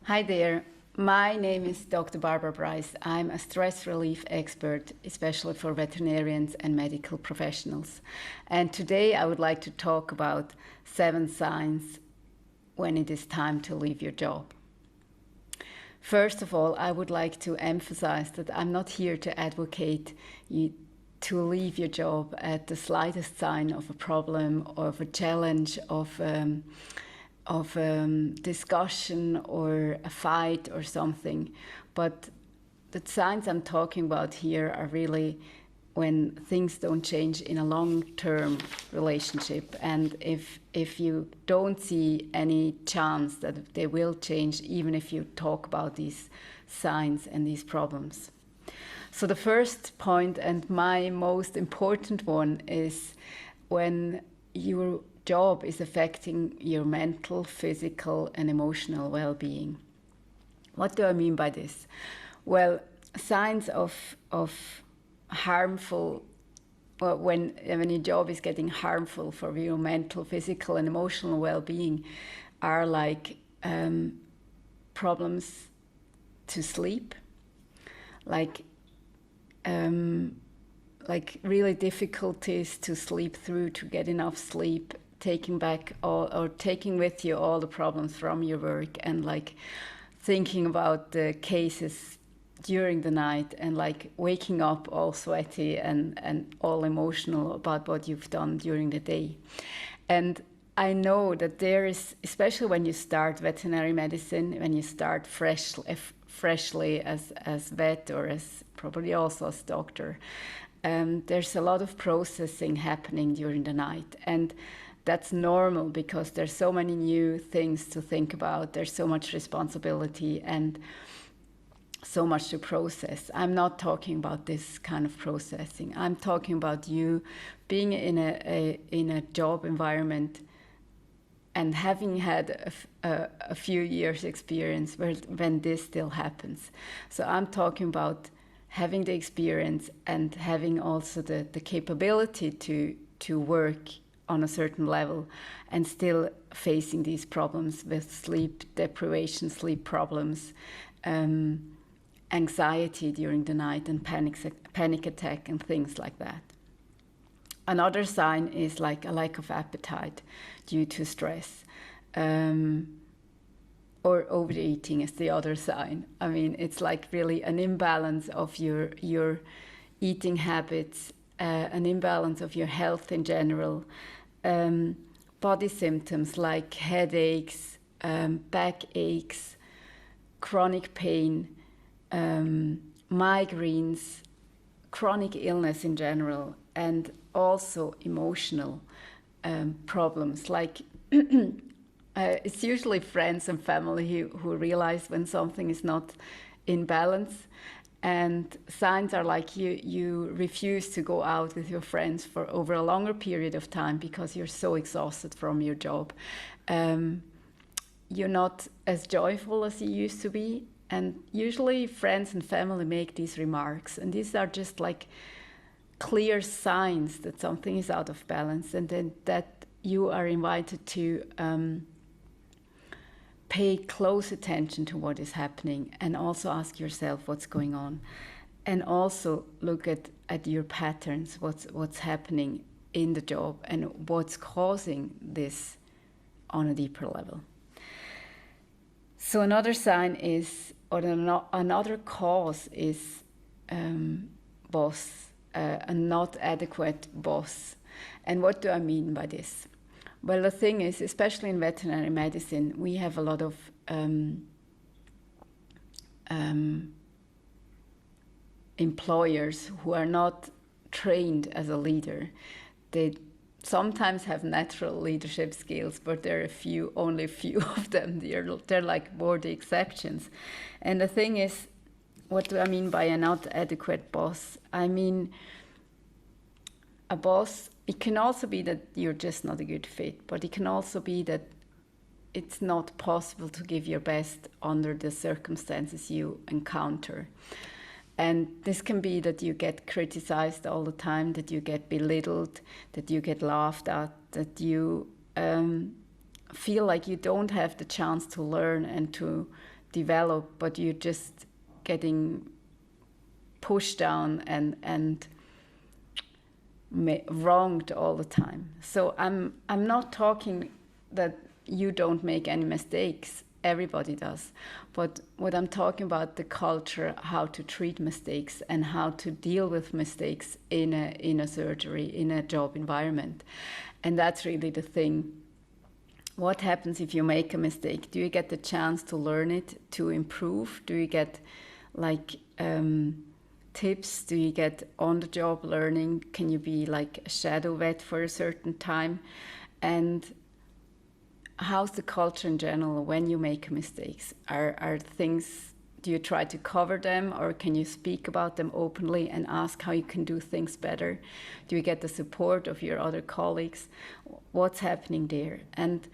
Hi there. My name is Dr. Barbara Bryce. I'm a stress relief expert, especially for veterinarians and medical professionals. And today I would like to talk about 7 signs when it is time to leave your job. First of all, I would like to emphasize that I'm not here to advocate you to leave your job at the slightest sign of a problem or of a challenge, of discussion or a fight or something. But the signs I'm talking about here are really when things don't change in a long-term relationship, and if you don't see any chance that they will change, even if you talk about these signs and these problems. So the first point, and my most important one, is when your job is affecting your mental, physical, and emotional well-being. What do I mean by this? Well, signs of harmful, when your job is getting harmful for your mental, physical, and emotional well-being, are like problems to sleep, like really difficulties to sleep through, to get enough sleep, taking with you all the problems from your work, and like thinking about the cases during the night, and like waking up all sweaty and all emotional about what you've done during the day. And I know that there is, especially when you start veterinary medicine, when you start freshly as vet, or as probably also as doctor, there's a lot of processing happening during the night, and that's normal because there's so many new things to think about. There's so much responsibility and so much to process. I'm not talking about this kind of processing. I'm talking about you being in a job environment and having had a few years experience when this still happens. So I'm talking about having the experience and having also the capability to work on a certain level, and still facing these problems with sleep deprivation, sleep problems, anxiety during the night, and panic attack and things like that. Another sign is like a lack of appetite due to stress, or overeating is the other sign. I mean, it's like really an imbalance of your eating habits, an imbalance of your health in general, body symptoms like headaches, back aches, chronic pain, migraines, chronic illness in general, and also emotional problems. Like it's usually friends and family who realize when something is not in balance. And signs are like you refuse to go out with your friends for over a longer period of time because you're so exhausted from your job. You're not as joyful as you used to be. And usually friends and family make these remarks. And these are just like clear signs that something is out of balance, and then that you are invited to pay close attention to what is happening, and also ask yourself what's going on, and also look at your patterns, what's happening in the job, and what's causing this on a deeper level. So another sign is, or another cause is boss, a not adequate boss. And what do I mean by this? Well, the thing is, especially in veterinary medicine, we have a lot of employers who are not trained as a leader. They sometimes have natural leadership skills, but there are only a few of them. They're like more the exceptions. And the thing is, what do I mean by a not adequate boss? I mean, a boss, it can also be that you're just not a good fit, but it can also be that it's not possible to give your best under the circumstances you encounter. And this can be that you get criticized all the time, that you get belittled, that you get laughed at, that you feel like you don't have the chance to learn and to develop, but you're just getting pushed down and wronged all the time. So I'm not talking that you don't make any mistakes. Everybody does. But what I'm talking about, the culture, how to treat mistakes and how to deal with mistakes in a surgery, in a job environment. And that's really the thing. What happens if you make a mistake? Do you get the chance to learn it, to improve? Do you get like tips? Do you get on-the-job learning? Can you be like a shadow vet for a certain time? And how's the culture in general when you make mistakes? Are things, do you try to cover them, or can you speak about them openly and ask how you can do things better? Do you get the support of your other colleagues? What's happening there? And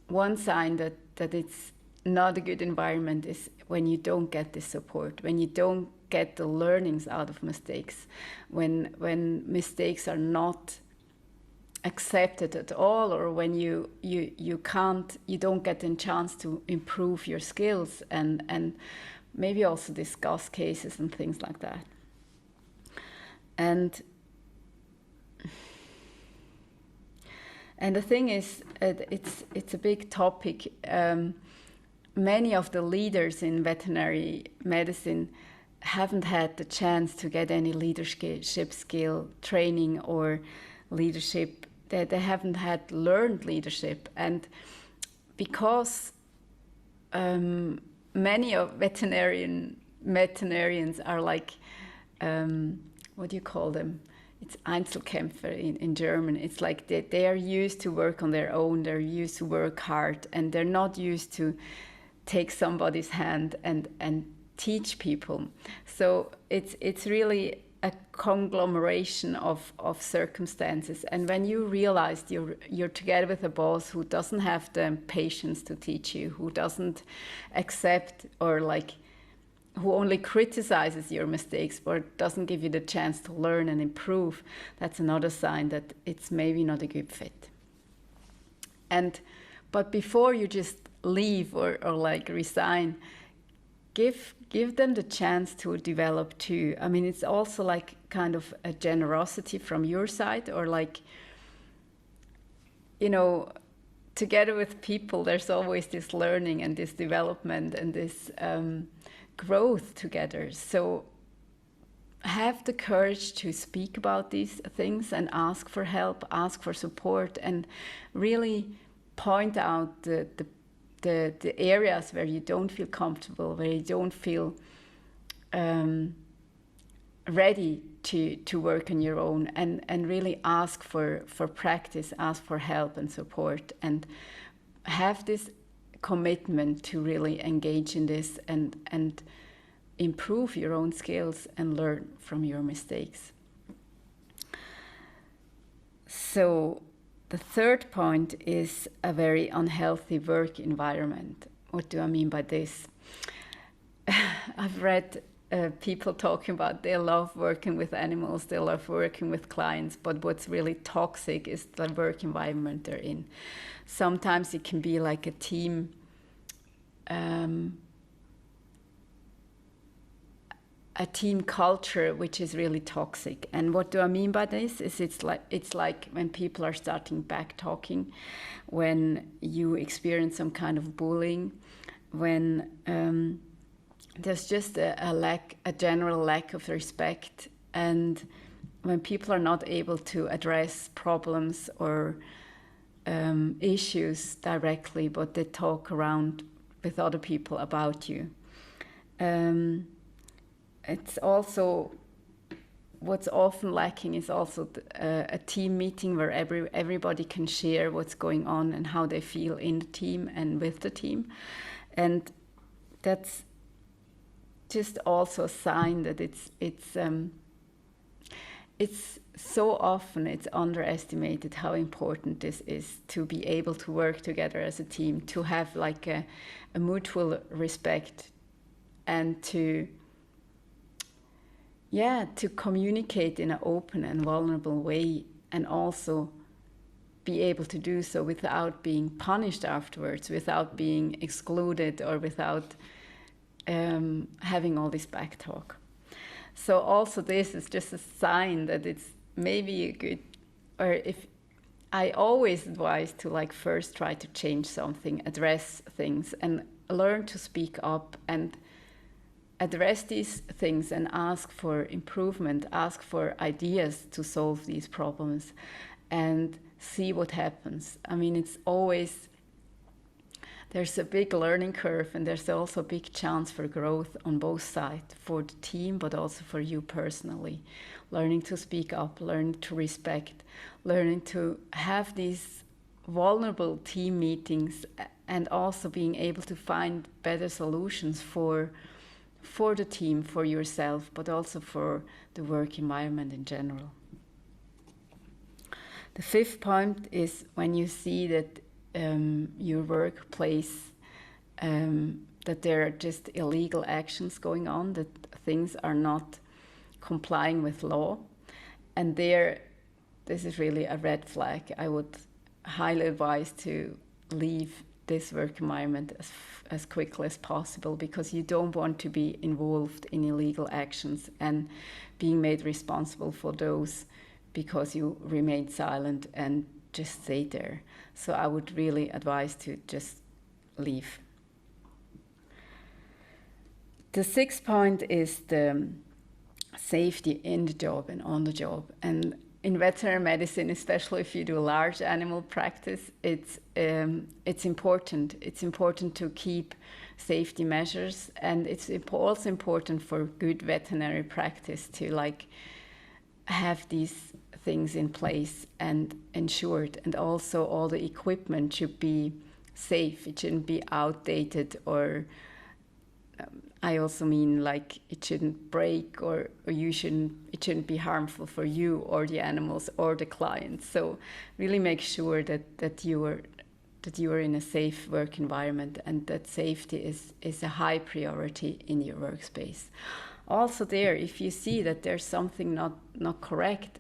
one sign that it's not a good environment is when you don't get this support, when you don't get the learnings out of mistakes, when mistakes are not accepted at all, or when you don't get a chance to improve your skills and maybe also discuss cases and things like that. And the thing is, it's a big topic. Many of the leaders in veterinary medicine haven't had the chance to get any leadership skill training or leadership. They haven't had learned leadership. And because many of veterinarians are like, what do you call them? It's Einzelkämpfer in German. It's like they are used to work on their own. They're used to work hard, and they're not used to take somebody's hand and teach people. So it's really a conglomeration of circumstances. And when you realize you're together with a boss who doesn't have the patience to teach you, who doesn't accept, or like who only criticizes your mistakes but doesn't give you the chance to learn and improve, that's another sign that it's maybe not a good fit. But before you just leave or like resign, give them the chance to develop too. I mean, it's also like kind of a generosity from your side, or like, you know, together with people, there's always this learning and this development and this growth together. So have the courage to speak about these things and ask for help, ask for support, and really point out the areas where you don't feel comfortable, where you don't feel ready to work on your own, and really ask for practice, ask for help and support, and have this commitment to really engage in this and improve your own skills and learn from your mistakes. So the third point is a very unhealthy work environment. What do I mean by this? I've read people talking about they love working with animals, they love working with clients, but what's really toxic is the work environment they're in. Sometimes it can be like a team culture which is really toxic. And what do I mean by this is it's like when people are starting back talking, when you experience some kind of bullying, when there's just a general lack of respect, and when people are not able to address problems or issues directly, but they talk around with other people about you. It's also, what's often lacking is also a team meeting where everybody can share what's going on and how they feel in the team and with the team. And that's just also a sign that it's so often it's underestimated how important this is, to be able to work together as a team, to have like a mutual respect, and to communicate in an open and vulnerable way, and also be able to do so without being punished afterwards, without being excluded, or without having all this back talk. So also this is just a sign that it's maybe a good, or if I always advise to like first try to change something, address things, and learn to speak up and address these things and ask for improvement, ask for ideas to solve these problems and see what happens. I mean, it's always, there's a big learning curve and there's also a big chance for growth on both sides, for the team, but also for you personally. Learning to speak up, learning to respect, learning to have these vulnerable team meetings, and also being able to find better solutions for the team, for yourself, but also for the work environment in general. The fifth point is when you see that your workplace, that there are just illegal actions going on, that things are not complying with law. And this is really a red flag. I would highly advise to leave this work environment as quickly as possible, because you don't want to be involved in illegal actions and being made responsible for those because you remained silent and just stay there. So I would really advise to just leave. The sixth point is the safety in the job and on the job. And in veterinary medicine, especially if you do large animal practice, it's important. It's important to keep safety measures, and it's also important for good veterinary practice to like have these things in place and ensured. And also all the equipment should be safe. It shouldn't be outdated, or I also mean like it shouldn't break, or it shouldn't be harmful for you or the animals or the clients. So really make sure that you are in a safe work environment, and that safety is a high priority in your workspace. Also there, if you see that there's something not correct,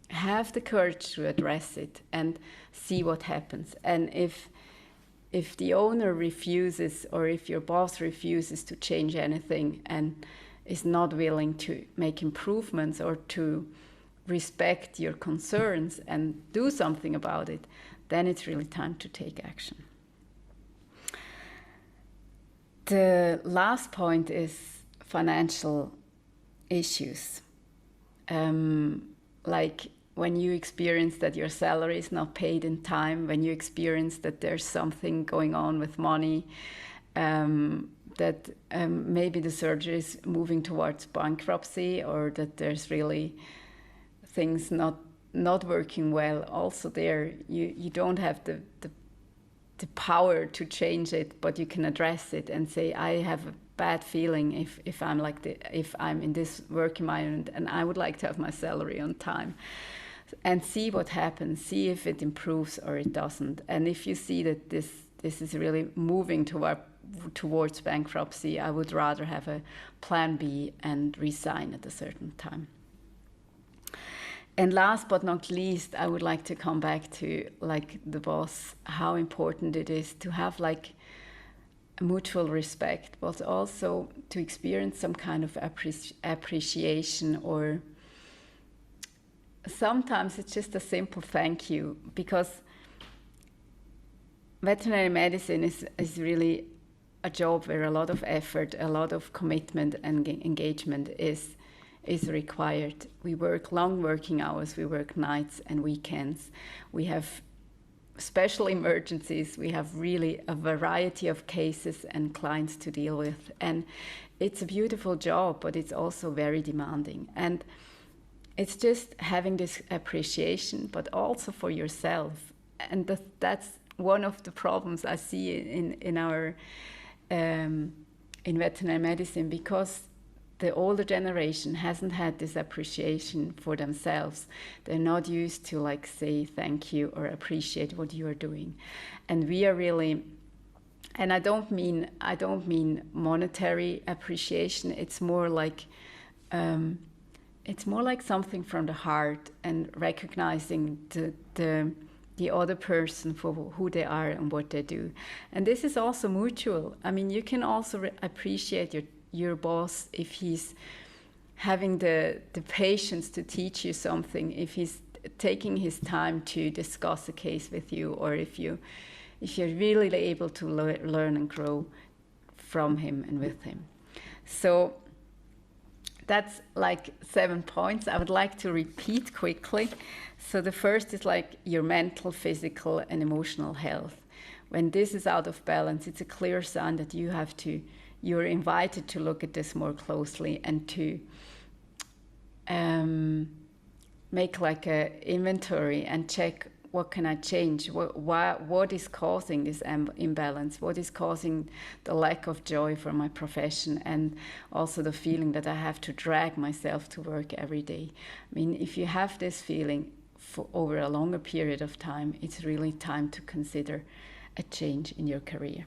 have the courage to address it and see what happens. And if the owner refuses, or if your boss refuses to change anything and is not willing to make improvements or to respect your concerns and do something about it, then it's really time to take action. The last point is financial issues. Like when you experience that your salary is not paid in time, when you experience that there's something going on with money, that maybe the surgery is moving towards bankruptcy, or that there's really things not working well. Also there, you don't have the power to change it, but you can address it and say, I have a bad feeling if I'm in this work environment, and I would like to have my salary on time. And see what happens, see if it improves or it doesn't. And if you see that this is really moving towards bankruptcy, I would rather have a plan B and resign at a certain time. And last but not least, I would like to come back to like the boss, how important it is to have like mutual respect, but also to experience some kind of appreciation, or sometimes it's just a simple thank you, because veterinary medicine is really a job where a lot of effort, a lot of commitment and engagement is required. We work long working hours, we work nights and weekends. We have special emergencies, we have really a variety of cases and clients to deal with. And it's a beautiful job, but it's also very demanding. And it's just having this appreciation, but also for yourself. And that's one of the problems I see in our in veterinary medicine, because the older generation hasn't had this appreciation for themselves. They're not used to like say thank you or appreciate what you are doing. And we are really, and I don't mean monetary appreciation. It's more like something from the heart, and recognizing the the other person for who they are and what they do. And this is also mutual. I mean, you can also appreciate your boss if he's having the patience to teach you something, if he's taking his time to discuss a case with you, or if you're really able to learn and grow from him and with him. So that's like 7 points. I would like to repeat quickly. So the first is like your mental, physical, and emotional health. When this is out of balance, it's a clear sign that you're invited to look at this more closely and to make like a inventory and check, what can I change? What is causing this imbalance? What is causing the lack of joy for my profession, and also the feeling that I have to drag myself to work every day? I mean, if you have this feeling for over a longer period of time, it's really time to consider a change in your career.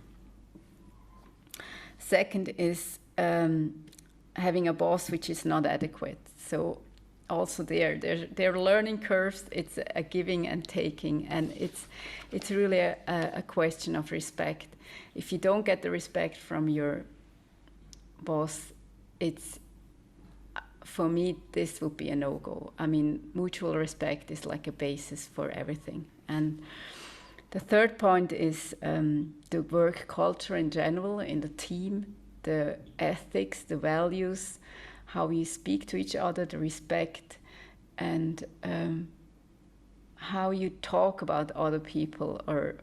Second is having a boss which is not adequate. So also there are learning curves. It's a giving and taking, and it's really a question of respect. If you don't get the respect from your boss, for me, this would be a no-go. I mean, mutual respect is like a basis for everything. And the third point is the work culture in general, in the team, the ethics, the values, how we speak to each other, the respect, and how you talk about other people, or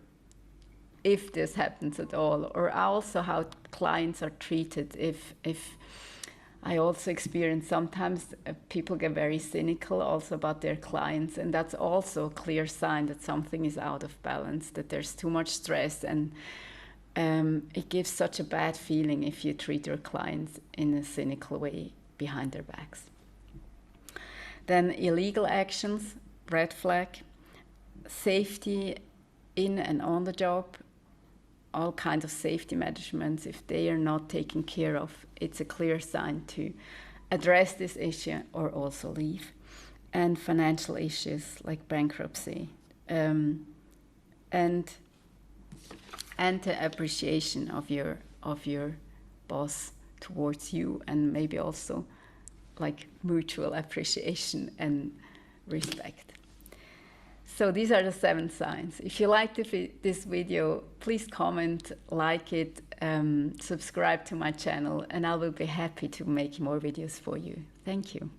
if this happens at all, or also how clients are treated. If I also experience sometimes people get very cynical also about their clients, and that's also a clear sign that something is out of balance, that there's too much stress, and it gives such a bad feeling if you treat your clients in a cynical way behind their backs. Then illegal actions, red flag, safety in and on the job, all kinds of safety measurements, if they are not taken care of, it's a clear sign to address this issue or also leave. And financial issues like bankruptcy, and the appreciation of your boss towards you, and maybe also like mutual appreciation and respect. So these are the 7 signs. If you liked this video, please comment, like it, subscribe to my channel, and I will be happy to make more videos for you. Thank you.